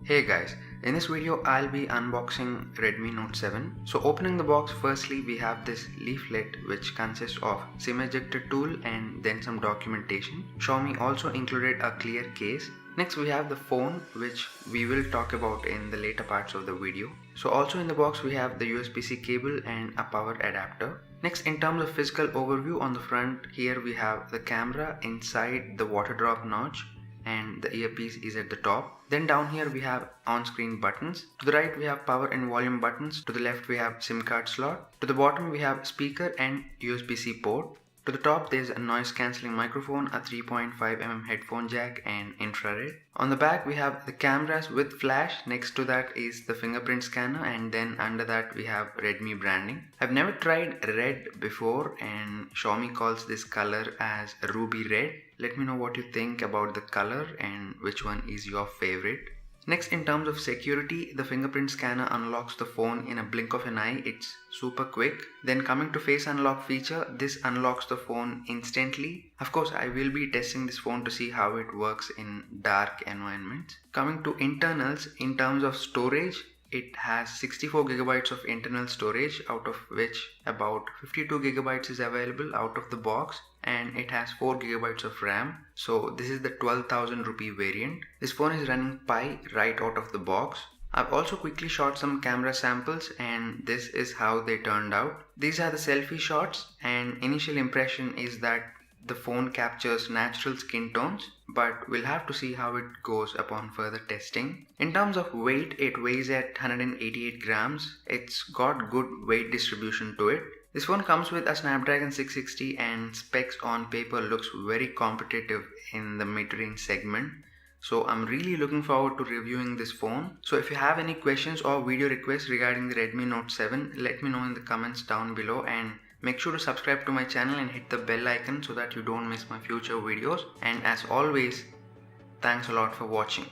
Hey guys, in this video I'll be unboxing Redmi Note 7. So opening the box, firstly we have this leaflet which consists of SIM ejector tool and then some documentation. Xiaomi also included a clear case. Next we have the phone, which we will talk about in the later parts of the video. So also in the box we have the USB-C cable and a power adapter. Next, in terms of physical overview, on the front here we have the camera inside the water drop notch and the earpiece is at the top. Then down here we have on-screen buttons. To the right we have power and volume buttons. To the left we have SIM card slot. To the bottom we have speaker and USB-C port. To the top there is a noise cancelling microphone, a 3.5mm headphone jack and infrared. On the back we have the cameras with flash. Next to that is the fingerprint scanner, and then under that we have Redmi branding. I've never tried red before and Xiaomi calls this color as ruby red. Let me know what you think about the color and which one is your favorite. Next, in terms of security, the fingerprint scanner unlocks the phone in a blink of an eye. It's super quick. Then coming to face unlock feature, this unlocks the phone instantly. Of course, I will be testing this phone to see how it works in dark environments. Coming to internals, in terms of storage, it has 64 gigabytes of internal storage, out of which about 52 gigabytes is available out of the box, and it has 4 gigabytes of RAM. So this is the 12,000 rupee variant. This phone is running Pi right out of the box. I've also quickly shot some camera samples and this is how they turned out. These are the selfie shots, and initial impression is that the phone captures natural skin tones, but we'll have to see how it goes upon further testing. In terms of weight, it weighs at 188 grams. It's got good weight distribution to it. This phone comes with a Snapdragon 660 and specs on paper looks very competitive in the mid-range segment. So I'm really looking forward to reviewing this phone. So if you have any questions or video requests regarding the Redmi Note 7, let me know in the comments down below, and make sure to subscribe to my channel and hit the bell icon so that you don't miss my future videos. And as always, thanks a lot for watching.